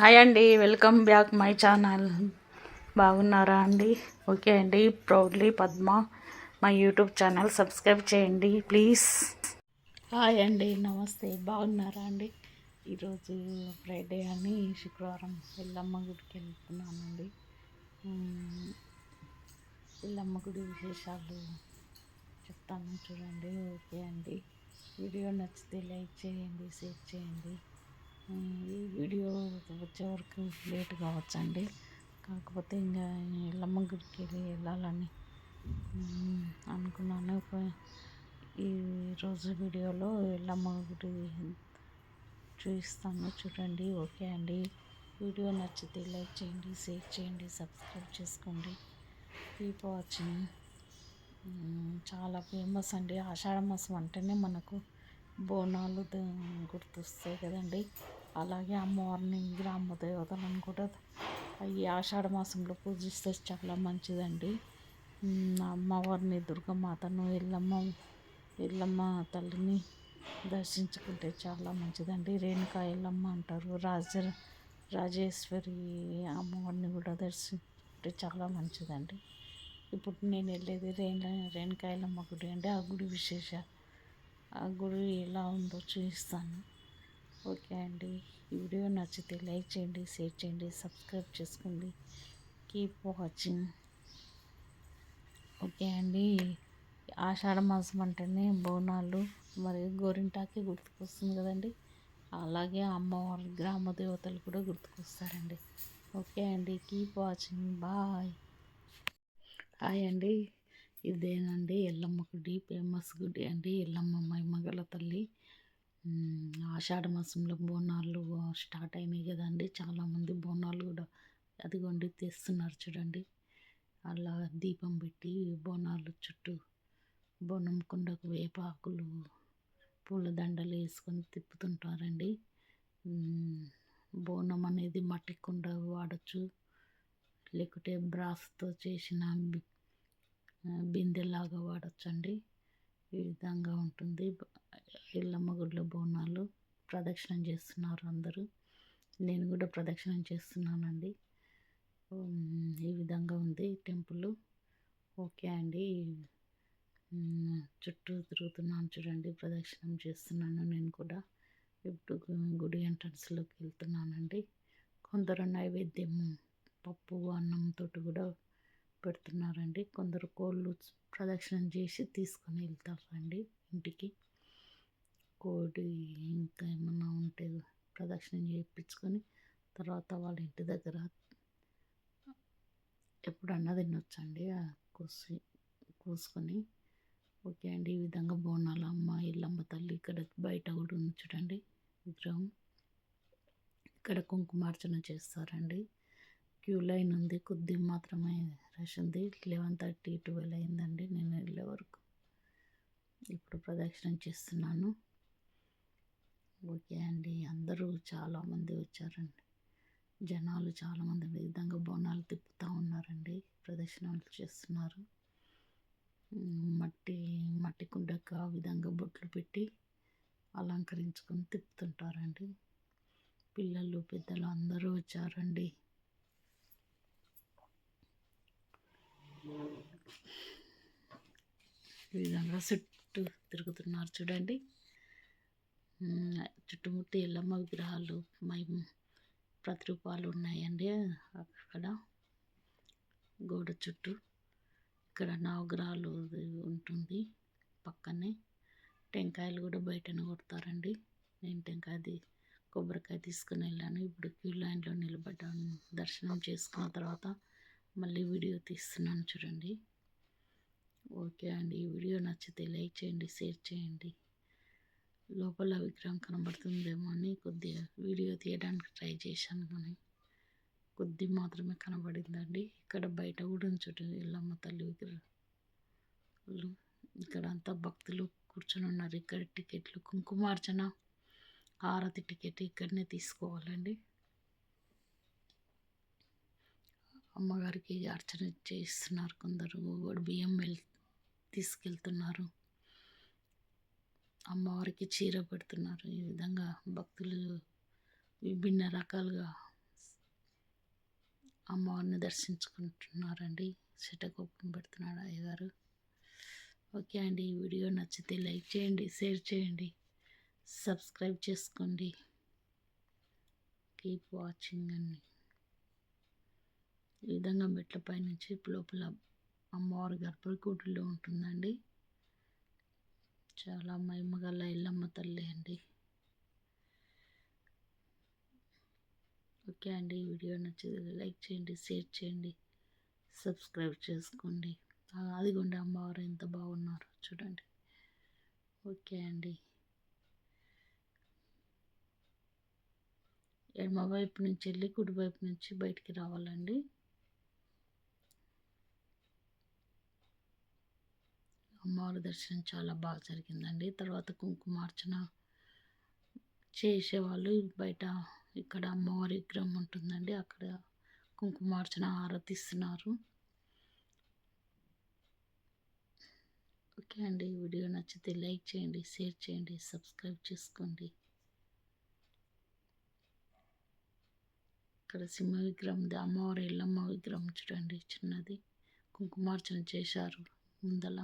Hi అండి, welcome back my channel. బాగున్నారా అండి? ఓకే అండి. Proudly Padma my YouTube channel subscribe చేయండి ప్లీజ్. హాయ్ అండి, నమస్తే. బాగున్నారా అండి? ఈరోజు ఫ్రైడే అని శుక్రవారం ఎల్లమ్మ గుడికి వెళ్తున్నానండి. ఎల్లమ్మ గుడి విశేషాలు చెప్తాను చూడండి. ఓకే అండి. వీడియో నచ్చితే లైక్ చేయండి, షేర్ చేయండి. ఈ వీడియో వచ్చే వరకు లేట్ కావచ్చండి. కాకపోతే ఇంకా ఎల్లమ్మ గుడికి వెళ్ళాలని అనుకున్నాను. ఈరోజు వీడియోలో ఎల్లమ్మ గుడి చూపిస్తాను చూడండి. ఓకే అండి. వీడియో నచ్చితే లైక్ చేయండి, షేర్ చేయండి, సబ్స్క్రైబ్ చేసుకోండి. Keep watching. చాలా ఫేమస్ అండి. ఆషాఢ మాసం అంటేనే మనకు బోనాలు గుర్తొస్తాయి కదండి. అలాగే అమ్మవారిని, గ్రామ దేవతలను కూడా ఈ ఆషాఢ మాసంలో పూజిస్తే చాలా మంచిదండి. అమ్మవారిని, దుర్గమాతను, ఎల్లమ్మ తల్లిని దర్శించుకుంటే చాలా మంచిదండి. రేణుకా ఎల్లమ్మ అంటారు. రాజేశ్వరి అమ్మవారిని కూడా దర్శించుకుంటే చాలా మంచిదండి. ఇప్పుడు నేను వెళ్ళేది రేణుకా ఎల్లమ్మ గుడి అండి. ఆ గుడి ఆ గుడి ఎలా ఉందో చూపిస్తాను. ఓకే అండి. ఈ వీడియో నచ్చితే లైక్ చేయండి, షేర్ చేయండి, సబ్స్క్రైబ్ చేసుకోండి. Keep watching. ఓకే అండి. ఆషాఢ మాసం అంటేనే బోనాలు మరియు గోరింటాకి గుర్తుకొస్తుంది కదండి. అలాగే అమ్మవారి, గ్రామ దేవతలు కూడా గుర్తుకొస్తారండి. ఓకే అండి. Keep watching. బాయ్. హాయ్ అండి. ఇదేనండి ఎల్లమ్మ గుడి, ఫేమస్ గుడి అండి. ఎల్లమ్మ మహిమగల తల్లి. ఆషాఢ మాసంలో బోనాలు స్టార్ట్ అయినాయి కదండి. చాలామంది బోనాలు కూడా అదిగోండి తెస్తున్నారు చూడండి. అలా దీపం పెట్టి బోనాలు చుట్టూ బోనం కుండకు వేపాకులు, పూల దండలు వేసుకొని తిప్పుతుంటారండి. బోనం అనేది మట్టి కుండ వాడచ్చు, లేకుంటే బ్రాస్తో చేసిన బిందెలాగా వాడచ్చండి. ఈ విధంగా ఉంటుంది. ఎల్లమ్మ గుడిలో బోనాలు ప్రదక్షిణం చేస్తున్నారు అందరూ. నేను కూడా ప్రదక్షిణం చేస్తున్నానండి. ఈ విధంగా ఉంది టెంపుల్. ఓకే అండి. చుట్టూ తిరుగుతున్నాను చూడండి. ప్రదక్షిణం చేస్తున్నాను నేను కూడా. ఇప్పుడు గుడి ఎంట్రన్స్లోకి వెళ్తున్నానండి. కొందరు నైవేద్యం పప్పు అన్నంతో కూడా పెడుతున్నారండి. కొందరు కోళ్ళు ప్రదక్షిణం చేసి తీసుకొని వెళ్తారండి ఇంటికి. కోడి ఇంకా ఏమన్నా ఉంటే ప్రదక్షిణం చేయించుకొని తర్వాత వాళ్ళ ఇంటి దగ్గర ఎప్పుడన్నా తినొచ్చండి కోసుకొని. ఓకే అండి. ఈ విధంగా బోనాలు అమ్మ ఎల్లమ్మ తల్లి ఇక్కడ బయట కూడా ఉంది చూడండి విగ్రహం. ఇక్కడ కుంకుమార్చన చేస్తారండి. క్యూ లైన్ ఉంది, కొద్ది మాత్రమే రష్ ఉంది. 11:30, 12 అయిందండి నేను వెళ్ళే వరకు. ఇప్పుడు ప్రదక్షిణం చేస్తున్నాను. ఓకే అండి. అందరూ చాలామంది వచ్చారండి. జనాలు చాలామంది ఈ విధంగా బోనాలు తిప్పుతూ ఉన్నారండి. ప్రదక్షిణాలు చేస్తున్నారు. మట్టి కుండకు ఆ విధంగా బొట్లు పెట్టి అలంకరించుకొని తిప్పుతుంటారండి. పిల్లలు, పెద్దలు అందరూ వచ్చారండి. ఈ విధంగా చుట్టూ తిరుగుతున్నారు చూడండి. చుట్టుముట్టు ఎల్లమ్మ విగ్రహాలు ప్రతిరూపాలు ఉన్నాయండి. అక్కడ గోడ చుట్టూ ఇక్కడ నవగ్రహాలు ఉంటుంది. పక్కనే టెంకాయలు కూడా బయటనే కొడతారండి. నేను కొబ్బరికాయ తీసుకుని వెళ్ళాను. ఇప్పుడు క్యూ లైన్లో నిలబడ్డాను. దర్శనం చేసుకున్న తర్వాత మళ్ళీ వీడియో తీస్తున్నాను చూడండి. ఓకే అండి. ఈ వీడియో నచ్చితే లైక్ చేయండి, షేర్ చేయండి. లోపల విగ్రహం కనబడుతుందేమో అని కొద్దిగా వీడియో తీయడానికి ట్రై చేశాను, కానీ కొద్ది మాత్రమే కనబడిందండి. ఇక్కడ బయట కూడా చూడండి ఎల్లమ్మ తల్లి విగ్రహాలు. ఇక్కడ అంతా భక్తులు కూర్చొని ఉన్నారు. ఇక్కడ టికెట్లు, కుంకుమార్చన, హారతి టికెట్ ఇక్కడనే తీసుకోవాలండి. అమ్మగారికి అర్చన చేస్తున్నారు. కొందరు బియ్యం తీసుకెళ్తున్నారు. అమ్మవారికి చీర పెడుతున్నారు. ఈ విధంగా భక్తులు విభిన్న రకాలుగా అమ్మవారిని దర్శించుకుంటున్నారండి. శటకోపం పెడుతున్నాడు అయ్యగారు. ఓకే అండి, ఈ వీడియో నచ్చితే లైక్ చేయండి, షేర్ చేయండి, సబ్స్క్రైబ్ చేసుకోండి. కీప్ వాచింగ్ అండి. ఈ విధంగా మెట్లపై నుంచి లోపల అమ్మవారి గర్భగుడిలో ఉంటుందండి. చాలా మహిమగల ఎల్లమ్మ తల్లి అండి. ఓకే అండి, ఈ వీడియో నచ్చితే లైక్ చేయండి, షేర్ చేయండి, సబ్స్క్రైబ్ చేసుకోండి. అదిగోండి అమ్మవారు ఎంత బాగున్నారో చూడండి. ఓకే అండి, ఎడమ వైపు నుంచి వెళ్ళి కుడి వైపు నుంచి బయటికి రావాలండి. అమ్మవారి దర్శనం చాలా బాగా జరిగిందండి. తర్వాత కుంకుమార్చన చేసేవాళ్ళు బయట, ఇక్కడ అమ్మవారి విగ్రహం ఉంటుందండి, అక్కడ కుంకుమార్చన ఆరతిస్తున్నారు. ఓకే అండి, వీడియో నచ్చితే లైక్ చేయండి, షేర్ చేయండి, సబ్స్క్రైబ్ చేసుకోండి. ఇక్కడ సింహ విగ్రహం, అమ్మవారి ఎల్లమ్మ విగ్రహం చూడండి, చిన్నది కుంకుమార్చన చేశారు ముందల.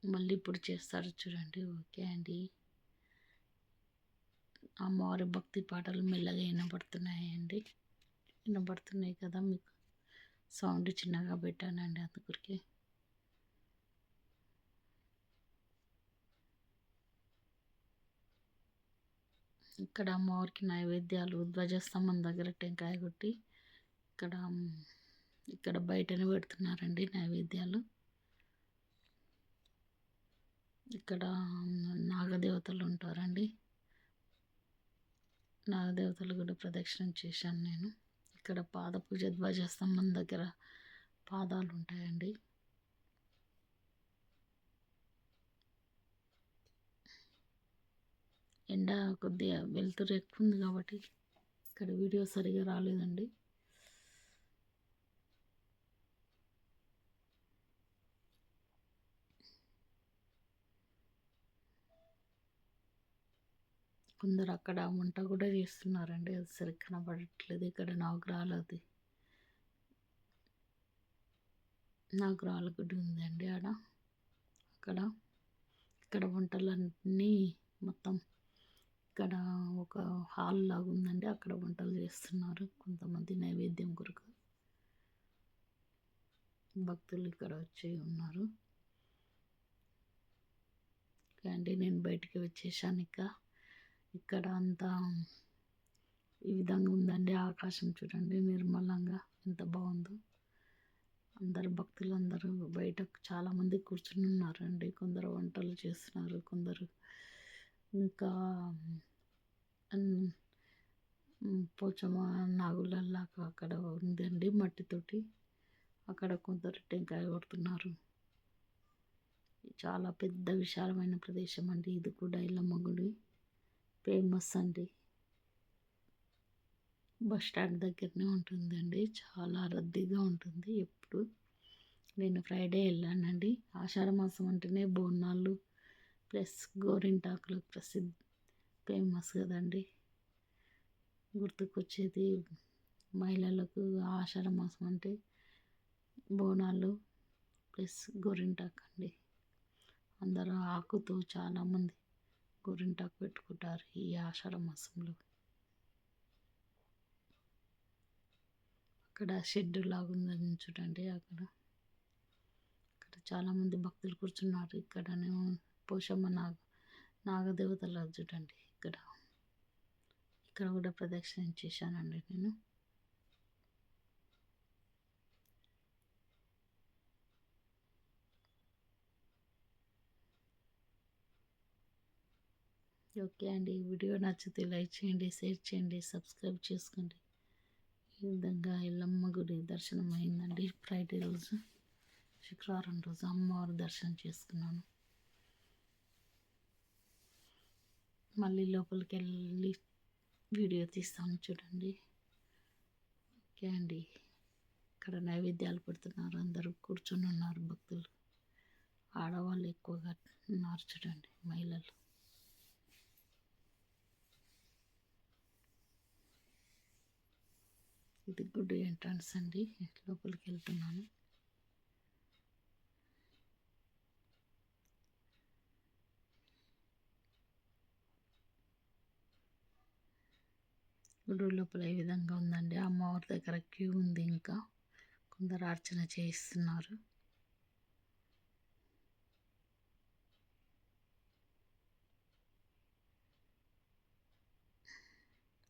మళ్ళీ ఇప్పుడు చేస్తారు చూడండి. ఓకే అండి, అమ్మవారి భక్తి పాటలు మెల్లగా వినబడుతున్నాయి కదా మీకు. సౌండ్ చిన్నగా పెట్టానండి అందుకొరికి. ఇక్కడ అమ్మవారికి నైవేద్యాలు ధ్వజస్తంభం దగ్గర టెంకాయ కొట్టి ఇక్కడ బయటనే పెడుతున్నారండి నైవేద్యాలు. ఇక్కడ నాగదేవతలు ఉంటారండి. నాగదేవతలు కూడా ప్రదక్షిణం చేశాను నేను. ఇక్కడ పాద పూజ, ధ్వజస్తంభం దగ్గర పాదాలు ఉంటాయండి. ఎండ కొద్దిగా వెలుతురు ఎక్కువ ఉంది కాబట్టి ఇక్కడ వీడియో సరిగా రాలేదండి. కొందరు అక్కడ వంట కూడా చేస్తున్నారండి, అది సరిగ్గా కనబడట్లేదు. ఇక్కడ నవగ్రహాలది నవగ్రహాల గుడి ఉందండి ఇక్కడ వంటలన్నీ మొత్తం ఇక్కడ ఒక హాల్ లాగా ఉందండి, అక్కడ వంటలు చేస్తున్నారు కొంతమంది నైవేద్యం కొరకు. భక్తులు ఇక్కడ వచ్చి ఉన్నారు. అండి, నేను బయటికి వచ్చేసాను. ఇక్కడ అంతా ఈ విధంగా ఉందండి. ఆకాశం చూడండి నిర్మలంగా ఎంత బాగుందో. భక్తులందరూ బయట చాలామంది కూర్చుని ఉన్నారండి. కొందరు వంటలు చేస్తున్నారు, కొందరు ఇంకా పోచమ్మ నాగులలాగా అక్కడ ఉందండి మట్టితోటి, అక్కడ కొందరు టెంకాయ కొడుతున్నారు. చాలా పెద్ద విశాలమైన ప్రదేశం అండి. ఇది కూడా ఎల్లమ్మ గుడి ఫేమస్ అండి. బస్ స్టాండ్ దగ్గరనే ఉంటుందండి, చాలా రద్దీగా ఉంటుంది ఎప్పుడు. నేను ఫ్రైడే వెళ్ళానండి. ఆషాఢ మాసం అంటేనే బోనాలు ప్లస్ గోరింటాకులు ఫేమస్ కదండి. గుర్తుకొచ్చేది మహిళలకు ఆషాఢ మాసం అంటే బోనాలు ప్లస్ గోరింటాకు అండి. అందరూ ఆకుతో చాలామంది గోరింటాకు పెట్టుకుంటారు ఈ ఆషాఢ మాసంలో. అక్కడ షెడ్ లాగా ఉందని చూడండి, అక్కడ చాలామంది భక్తులు కూర్చున్నారు. ఇక్కడనేమో పోషమ్మ నాగదేవతలు చూడండి. ఇక్కడ కూడా ప్రదక్షిణ చేశానండి నేను. ఓకే అండి, ఈ వీడియో నచ్చితే లైక్ చేయండి, షేర్ చేయండి, సబ్స్క్రైబ్ చేసుకోండి. ఈ విధంగా ఎల్లమ్మ గుడి దర్శనం అయిందండి. ఫ్రైడే రోజు, శుక్రవారం రోజు అమ్మవారి దర్శనం చేసుకున్నాను. మళ్ళీ లోపలికి వెళ్ళి వీడియో తీస్తాను చూడండి. ఓకే అండి, ఇక్కడ నైవేద్యాలు పెడుతున్నారు, అందరూ కూర్చొని ఉన్నారు భక్తులు. ఆడవాళ్ళు ఎక్కువగా ఉన్నారు చూడండి, మహిళలు. ఇది గుడి ఎంట్రన్స్ అండి, లోపలికి వెళ్తున్నాను. గుడి లోపల ఏ విధంగా ఉందండి. అమ్మవారి దగ్గర క్యూ ఉంది, ఇంకా కొందరు అర్చన చేయిస్తున్నారు.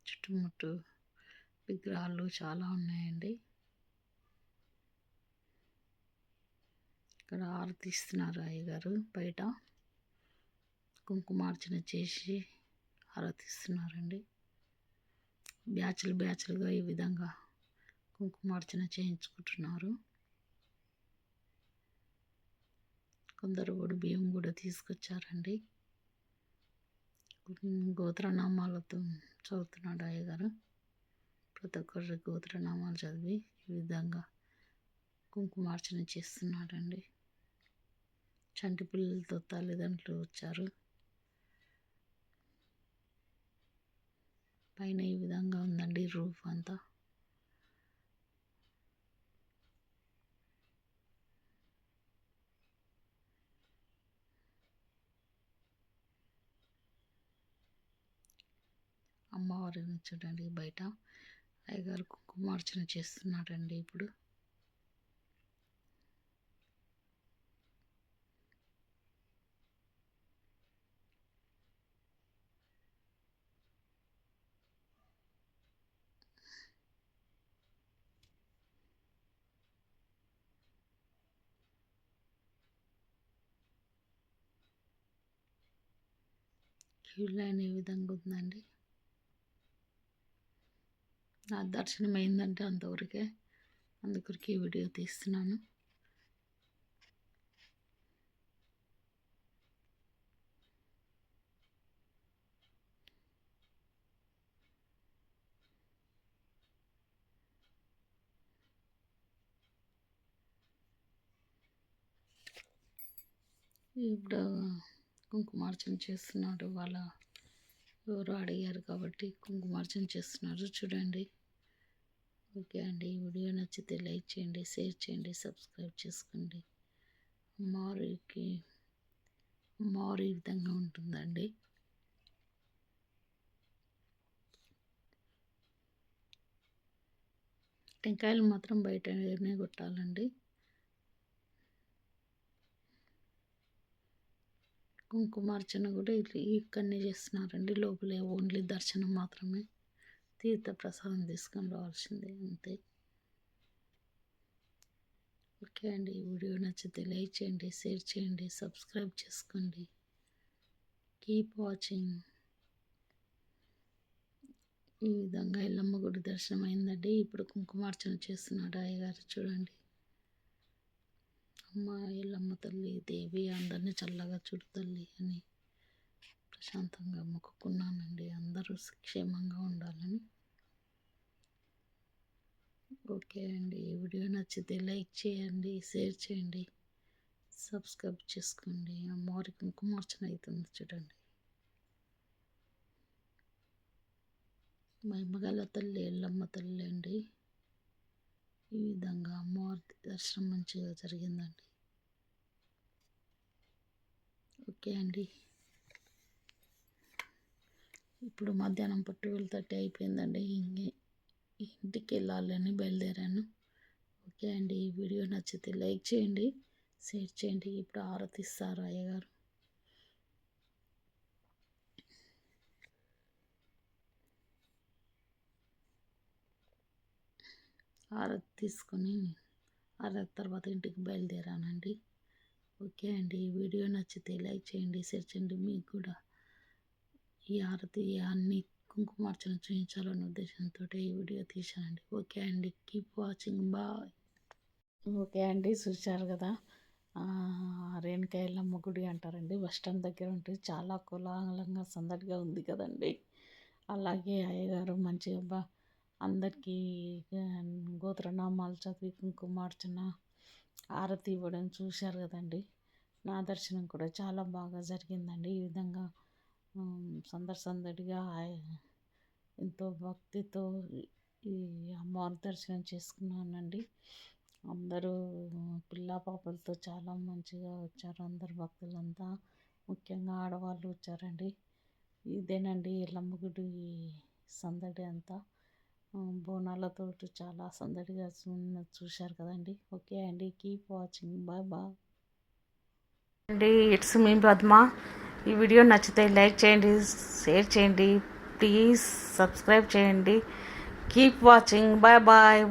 చుట్టుముట్టు విగ్రహాలు చాలా ఉన్నాయండి. ఇక్కడ ఆరతి ఇస్తున్నారు అయ్యగారు, బయట కుంకుమార్చన చేసి ఆరతి ఇస్తున్నారండి. బ్యాచ్లుగా ఈ విధంగా కుంకుమార్చన చేయించుకుంటున్నారు. కొందరు బియ్యం కూడా తీసుకొచ్చారండి. గోత్రనామాలతో చదువుతున్నాడు అయ్యగారు. ప్రతి ఒక్కరి గోత్రనామాలు చదివి ఈ విధంగా కుంకుమార్చన చేస్తున్నాడండి. చంటి పిల్లలతో తల్లిదండ్రులు వచ్చారు. పైన ఈ విధంగా ఉందండి రూఫ్ అంతా. అమ్మవారిని చూడండి, బయట అయ్యగారు కుంకుమార్చన చేస్తున్నాడండి. ఇప్పుడు క్యూ లైన్ ఏ విధంగా ఉందండి. నా దర్శనం అయిందంటే అంతవరకే, అందుకొరకే వీడియో తీస్తున్నాను. ఇప్పుడు కుంకుమార్చన చేస్తున్నాడు. ఎవరు అడిగారు కాబట్టి కుంకుమార్చన చేస్తున్నారు, చూడండి. ఓకే అండి, ఈ వీడియో నచ్చితే లైక్ చేయండి, షేర్ చేయండి, సబ్స్క్రైబ్ చేసుకోండి. అమ్మవారు ఈ విధంగా ఉంటుందండి. టెంకాయలు మాత్రం బయటనే కొట్టాలండి. కుంకుమార్చన కూడా ఇక్కడనే చేస్తున్నారండి. లోపలే ఓన్లీ దర్శనం మాత్రమే, తీర్థ ప్రసాదం తీసుకొని రావాల్సిందే, అంతే. ఓకే అండి, ఈ వీడియో నచ్చితే లైక్ చేయండి, షేర్ చేయండి, సబ్స్క్రైబ్ చేసుకోండి. Keep watching. ఈ విధంగా ఎల్లమ్మ గుడి దర్శనం అయిందండి. ఇప్పుడు కుంకుమార్చన చేస్తున్నాడు అయ్యగారు, చూడండి. అమ్మ ఎల్లమ్మ తల్లి, దేవి అందరినీ చల్లగా చూడు తల్లి అని ప్రశాంతంగా మొక్కుకున్నానండి. అందరూ క్షేమంగా ఉండాలని. ఓకే అండి, ఈ వీడియో నచ్చితే లైక్ చేయండి, షేర్ చేయండి, సబ్స్క్రైబ్ చేసుకోండి. అమ్మవారి కుంకుమార్చన అవుతుంది, చూడండి. మహిమగల తల్లి ఎల్లమ్మ తల్లి అండి. ఈ విధంగా అమ్మవారి దర్శనం మంచిగా జరిగిందండి. ఓకే అండి, ఇప్పుడు మధ్యాహ్నం 12:30 అయిపోయిందండి. ఇంటికి వెళ్ళాలని బయలుదేరాను. ఓకే అండి, ఈ వీడియో నచ్చితే లైక్ చేయండి, షేర్ చేయండి. ఇప్పుడు ఆరతి ఇస్తారు అయ్యగారు. ఆరతి తీసుకొని ఆరతి తర్వాత ఇంటికి బయలుదేరానండి. ఓకే అండి, ఈ వీడియో నచ్చితే లైక్ చేయండి, షేర్ చేయండి. మీకు కూడా ఈ ఆరతి అన్ని కుంకుమార్చన చేయించాలన్న ఉద్దేశంతో ఈ వీడియో తీశానండి. ఓకే అండి, కీప్ వాచింగ్, బాయ్. ఓకే అండి, చూశారు కదా, రేణుకా ఎల్లమ్మ గుడి అంటారండి. బస్ స్టాండ్ దగ్గర ఉంటుంది. చాలా కోలాహలంగా సందడిగా ఉంది కదండి. అలాగే అయ్యగారు మంచిగా అందరికీ గోత్రనామాలు చదివి కుంకుమార్చన ఆరతి ఇవ్వడం చూశారు కదండి. నా దర్శనం కూడా చాలా బాగా జరిగిందండి. ఈ విధంగా సందడిగా ఎంతో భక్తితో ఈ అమ్మవారి దర్శనం చేసుకున్నానండి. అందరూ పిల్ల పాపలతో చాలా మంచిగా వచ్చారు. అందరు భక్తులంతా ముఖ్యంగా ఆడవాళ్ళు వచ్చారండి. ఇదేనండి ఎల్లమ్మ గుడి సందడి అంతా. బోనాలతోటి చాలా సందడిగా చూశారు కదండి. ఓకే అండి, కీప్ వాచింగ్, బాయ్ బాయ్ అండి. It's me Padma. ఈ వీడియో నచ్చితే లైక్ చేయండి, షేర్ చేయండి, ప్లీజ్ సబ్స్క్రైబ్ చేయండి. Keep watching, bye bye.